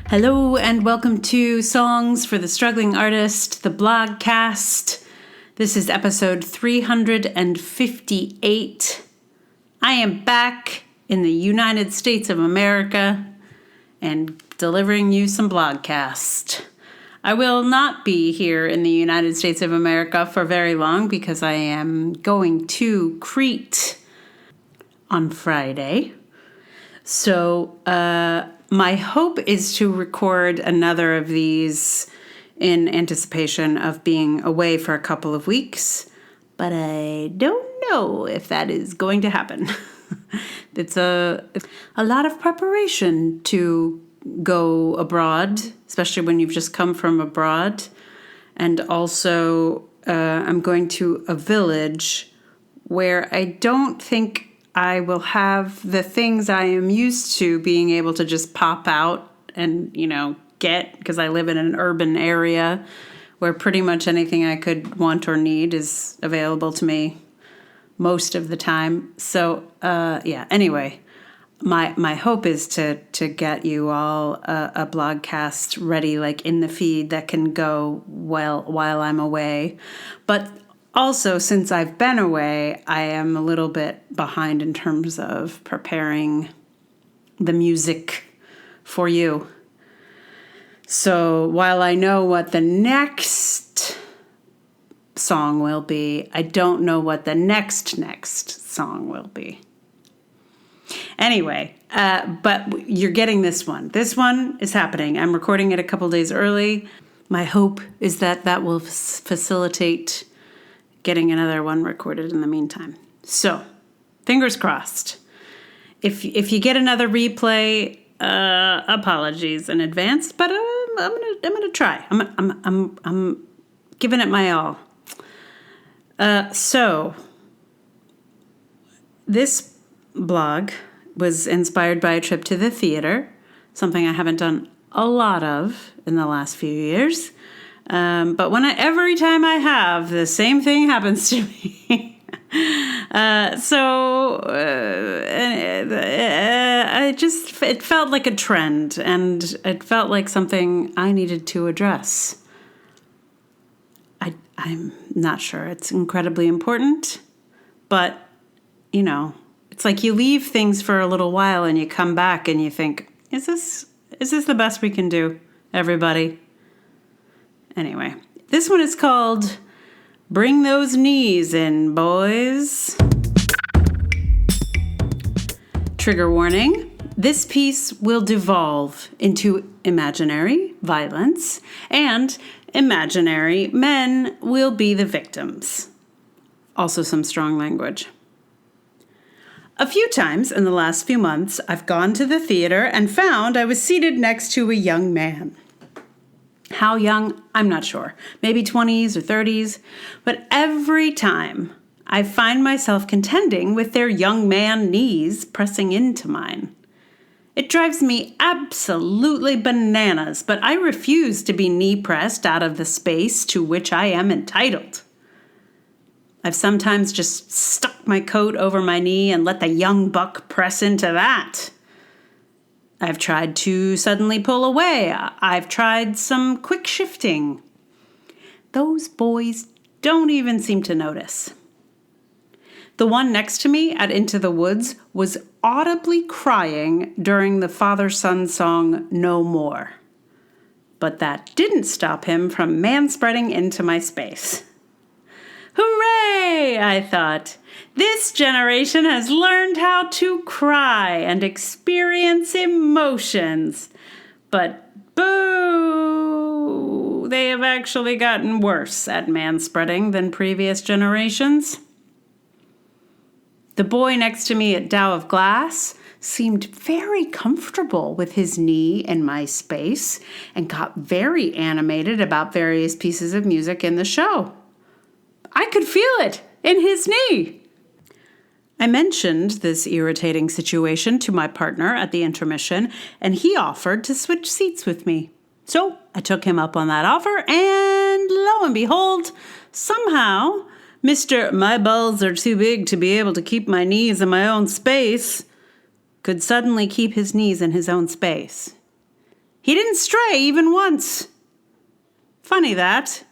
Hello and welcome to Songs for the Struggling Artist, the blogcast. This is episode 358. I am back in the United States of America and delivering you some blogcast. I will not be here in the United States of America for very long because I am going to Crete on Friday. So, my hope is to record another of these in anticipation of being away for a couple of weeks, but I don't know if that is going to happen. It's a lot of preparation to go abroad, especially when you've just come from abroad. And also, I'm going to a village where I don't think I will have the things I am used to being able to just pop out and, get, because I live in an urban area where pretty much anything I could want or need is available to me most of the time. So, anyway, my hope is to get you all a blogcast ready, like in the feed that can go while I'm away. But also, since I've been away, I am a little bit behind in terms of preparing the music for you. So while I know what the next song will be, I don't know what the next song will be. Anyway, but you're getting this one. This one is happening. I'm recording it a couple days early. My hope is that will facilitate getting another one recorded in the meantime. So, fingers crossed. If you get another replay, apologies in advance, but I'm gonna try. I'm giving it my all. So, this blog was inspired by a trip to the theater, something I haven't done a lot of in the last few years. But every time I have, the same thing happens to me. It felt like a trend, and it felt like something I needed to address. I'm not sure it's incredibly important, but, it's like you leave things for a little while and you come back and you think, is this the best we can do, everybody? Anyway, this one is called Bring Those Knees In, Boys. Trigger warning. This piece will devolve into imaginary violence, and imaginary men will be the victims. Also some strong language. A few times in the last few months, I've gone to the theater and found I was seated next to a young man. How young? I'm not sure. Maybe 20s or 30s. But every time I find myself contending with their young man knees pressing into mine. It drives me absolutely bananas, but I refuse to be knee pressed out of the space to which I am entitled. I've sometimes just stuck my coat over my knee and let the young buck press into that. I've tried to suddenly pull away. I've tried some quick shifting. Those boys don't even seem to notice. The one next to me at Into the Woods was audibly crying during the father-son song No More. But that didn't stop him from manspreading into my space. Hooray, I thought. This generation has learned how to cry and experience emotions. But boo! They have actually gotten worse at manspreading than previous generations. The boy next to me at Dow of Glass seemed very comfortable with his knee in my space and got very animated about various pieces of music in the show. I could feel it in his knee. I mentioned this irritating situation to my partner at the intermission, and he offered to switch seats with me. So I took him up on that offer, and lo and behold, somehow, Mr. My balls are too big to be able to keep my knees in my own space could suddenly keep his knees in his own space. He didn't stray even once. Funny that.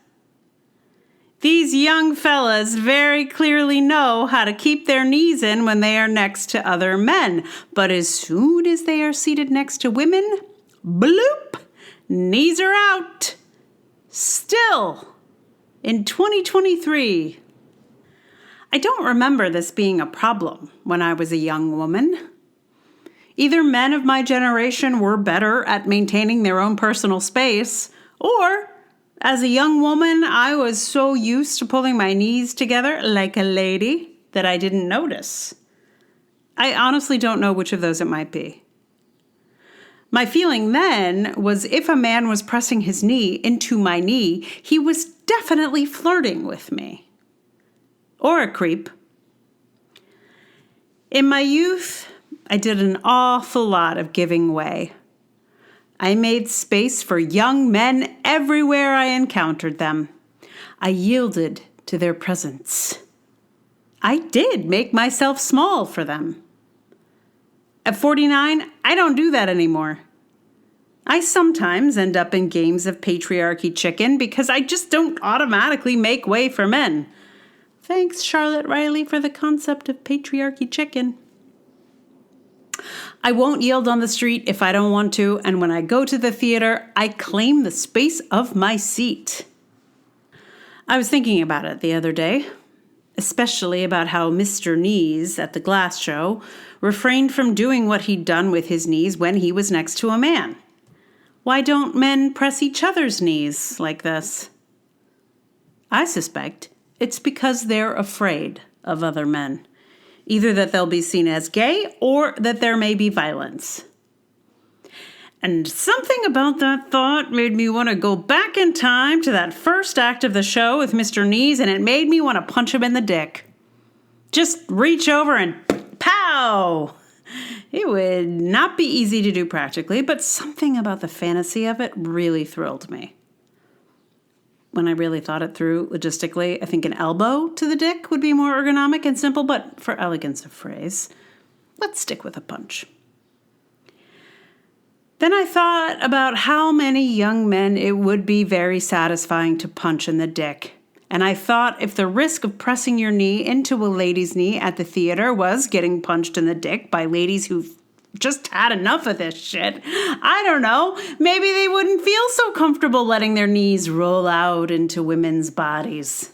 These young fellas very clearly know how to keep their knees in when they are next to other men. But as soon as they are seated next to women, bloop, knees are out. Still, in 2023. I don't remember this being a problem when I was a young woman. Either men of my generation were better at maintaining their own personal space, or as a young woman, I was so used to pulling my knees together like a lady that I didn't notice. I honestly don't know which of those it might be. My feeling then was if a man was pressing his knee into my knee, he was definitely flirting with me. Or a creep. In my youth, I did an awful lot of giving way. I made space for young men everywhere I encountered them. I yielded to their presence. I did make myself small for them. At 49, I don't do that anymore. I sometimes end up in games of patriarchy chicken because I just don't automatically make way for men. Thanks, Charlotte Riley, for the concept of patriarchy chicken. I won't yield on the street if I don't want to, and when I go to the theater, I claim the space of my seat. I was thinking about it the other day, especially about how Mr. Knees at the Glass Show refrained from doing what he'd done with his knees when he was next to a man. Why don't men press each other's knees like this? I suspect it's because they're afraid of other men. Either that they'll be seen as gay or that there may be violence. And something about that thought made me want to go back in time to that first act of the show with Mr. Knees, and it made me want to punch him in the dick. Just reach over and pow! It would not be easy to do practically, but something about the fantasy of it really thrilled me. When I really thought it through logistically, I think an elbow to the dick would be more ergonomic and simple, but for elegance of phrase, let's stick with a punch. Then I thought about how many young men it would be very satisfying to punch in the dick. And I thought if the risk of pressing your knee into a lady's knee at the theater was getting punched in the dick by ladies who've just had enough of this shit, I don't know, maybe they wouldn't feel so comfortable letting their knees roll out into women's bodies.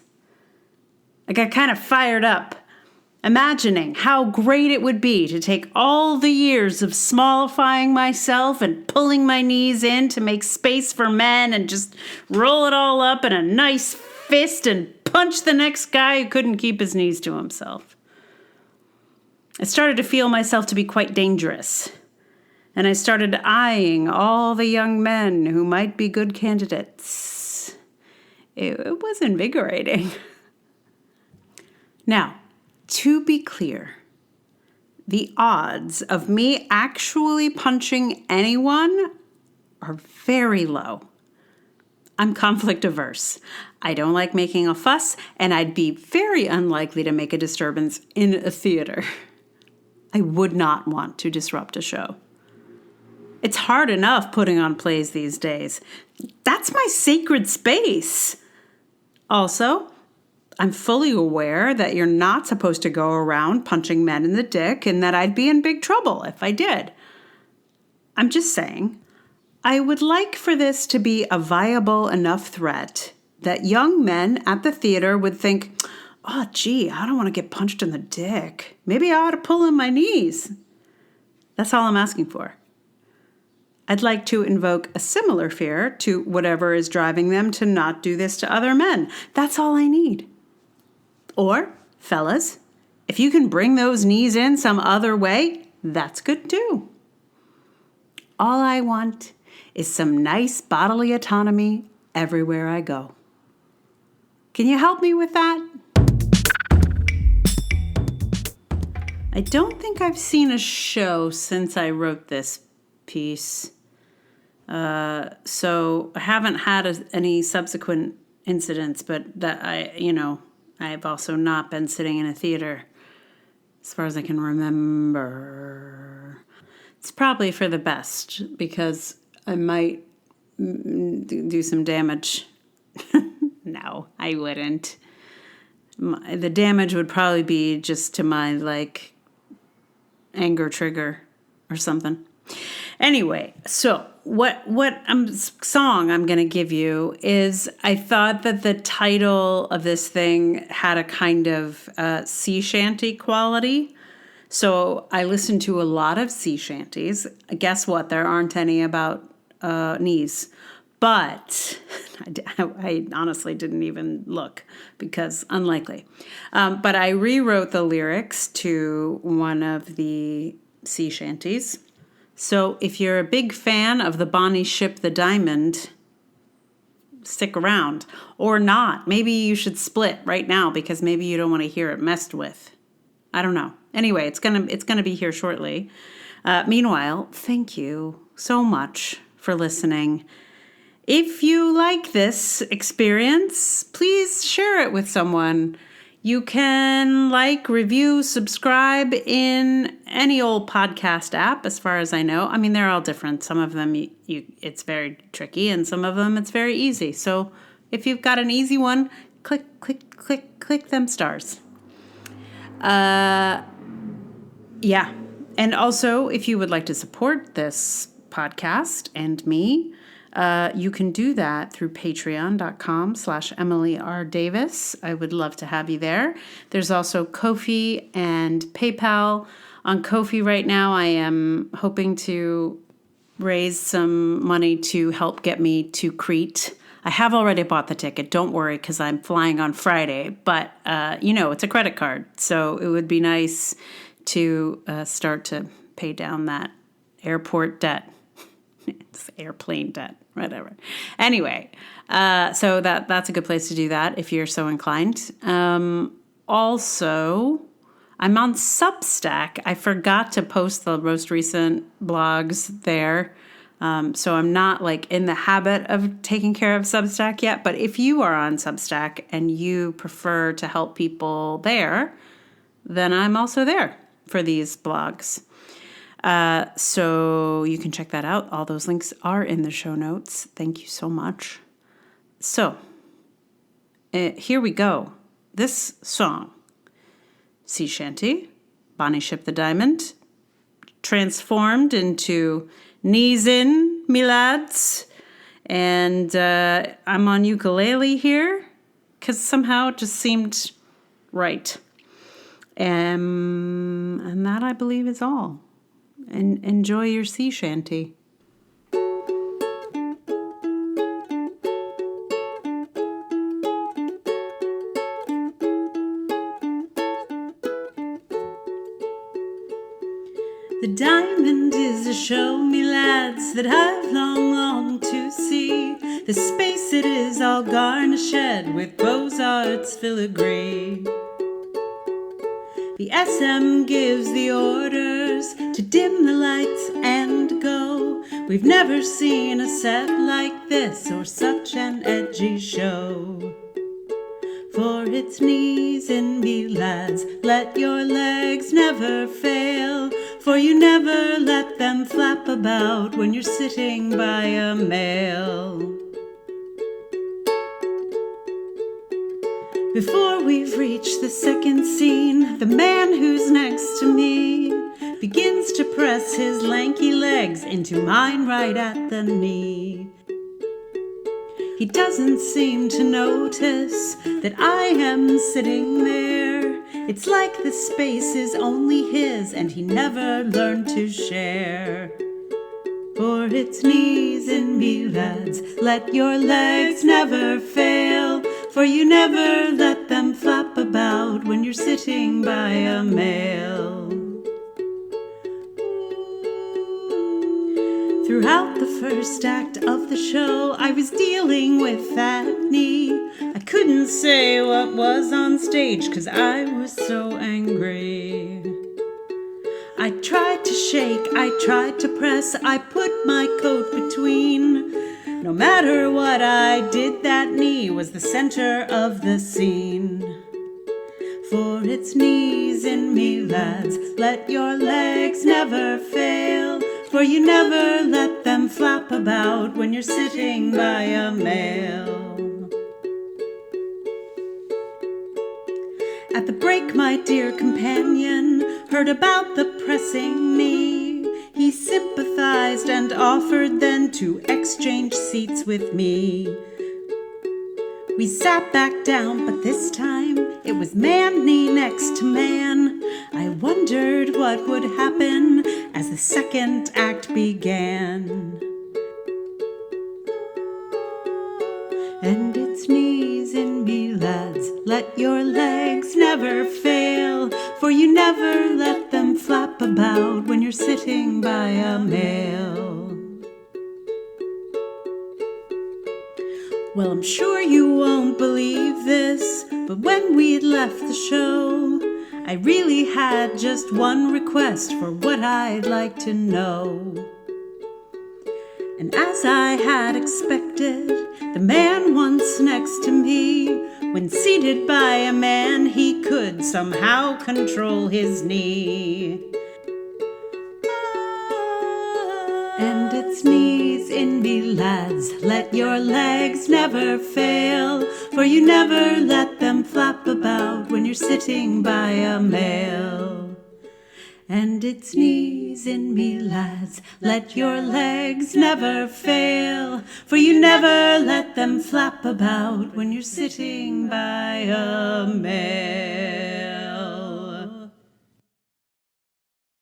I got kind of fired up, imagining how great it would be to take all the years of smallifying myself and pulling my knees in to make space for men and just roll it all up in a nice fist and punch the next guy who couldn't keep his knees to himself. I started to feel myself to be quite dangerous, and I started eyeing all the young men who might be good candidates. It was invigorating. Now, to be clear, the odds of me actually punching anyone are very low. I'm conflict averse. I don't like making a fuss, and I'd be very unlikely to make a disturbance in a theater. I would not want to disrupt a show. It's hard enough putting on plays these days. That's my sacred space. Also, I'm fully aware that you're not supposed to go around punching men in the dick and that I'd be in big trouble if I did. I'm just saying, I would like for this to be a viable enough threat that young men at the theater would think, oh, gee, I don't want to get punched in the dick. Maybe I ought to pull in my knees. That's all I'm asking for. I'd like to invoke a similar fear to whatever is driving them to not do this to other men. That's all I need. Or, fellas, if you can bring those knees in some other way, that's good too. All I want is some nice bodily autonomy everywhere I go. Can you help me with that? I don't think I've seen a show since I wrote this piece. So I haven't had any subsequent incidents, but that I've also not been sitting in a theater as far as I can remember. It's probably for the best because I might do some damage. No, I wouldn't. The damage would probably be just to my, like, anger trigger or something. Anyway, so what song I'm going to give you is, I thought that the title of this thing had a kind of sea shanty quality. So I listened to a lot of sea shanties. Guess what? There aren't any about knees. But I honestly didn't even look because unlikely. But I rewrote the lyrics to one of the sea shanties. So if you're a big fan of the Bonnie Ship the Diamond, stick around. Or not. Maybe you should split right now because maybe you don't want to hear it messed with. I don't know. Anyway, it's gonna be here shortly. Meanwhile, thank you so much for listening. If you like this experience, please share it with someone. You can review, subscribe in any old podcast app, as far as I know. I mean, they're all different. Some of them, it's very tricky, and some of them, it's very easy. So if you've got an easy one, click them stars. Yeah. And also, if you would like to support this podcast and me, you can do that through patreon.com/Emily R. Davis. I would love to have you there. There's also Ko-fi and PayPal. On Ko-fi right now, I am hoping to raise some money to help get me to Crete. I have already bought the ticket. Don't worry, because I'm flying on Friday. But, it's a credit card. So it would be nice to start to pay down that airport debt. It's airplane debt, whatever. Anyway, so that's a good place to do that if you're so inclined. Also, I'm on Substack. I forgot to post the most recent blogs there. So I'm not in the habit of taking care of Substack yet. But if you are on Substack and you prefer to help people there, then I'm also there for these blogs. So you can check that out. All those links are in the show notes. Thank you so much. So, here we go. This song, Sea Shanty, Bonnie Ship the Diamond, transformed into Knees In, Me Lads. And I'm on ukulele here because somehow it just seemed right. And that, I believe, is all. And enjoy your sea shanty. The diamond is a show, me lads, that I've long longed to see. The space it is all garnished with Beaux-Arts filigree. The SM gives the orders to dim the lights and go. We've never seen a set like this or such an edgy show. For it's knees in me, lads, let your legs never fail. For you never let them flap about when you're sitting by a mail. Before we've reached the second scene, the man who's next to me begins to press his lanky legs into mine right at the knee. He doesn't seem to notice that I am sitting there. It's like the space is only his and he never learned to share. For it's knees in me, lads, let your legs never fail. For you never let them flap about when you're sitting by a mail. Throughout the first act of the show, I was dealing with that knee. I couldn't say what was on stage 'cause I was so angry. I tried to shake, I tried to press, I put my coat between. No matter what I did, that knee was the center of the scene. For it's knees in me, lads, let your legs never fail. For you never let them them flap about when you're sitting by a mail. At the break, my dear companion heard about the pressing need. He sympathized and offered then to exchange seats with me. We sat back down, but this time it was man knee next to man. I wondered what would happen as the second act began. And it's knees in me, lads, let your legs never fail, for you never let them flap about when you're sitting by a mail. Well, I'm sure you won't believe this, but when we'd left the show, I really had just one request for what I'd like to know. And as I had expected, the man once next to me, when seated by a man, he could somehow control his knee. And it's knees in me, lads, let your legs never fail, for you never let them flap about when you're sitting by a mail. And it's knees in me, lads, let your legs never fail, for you never let them flap about when you're sitting by a mail.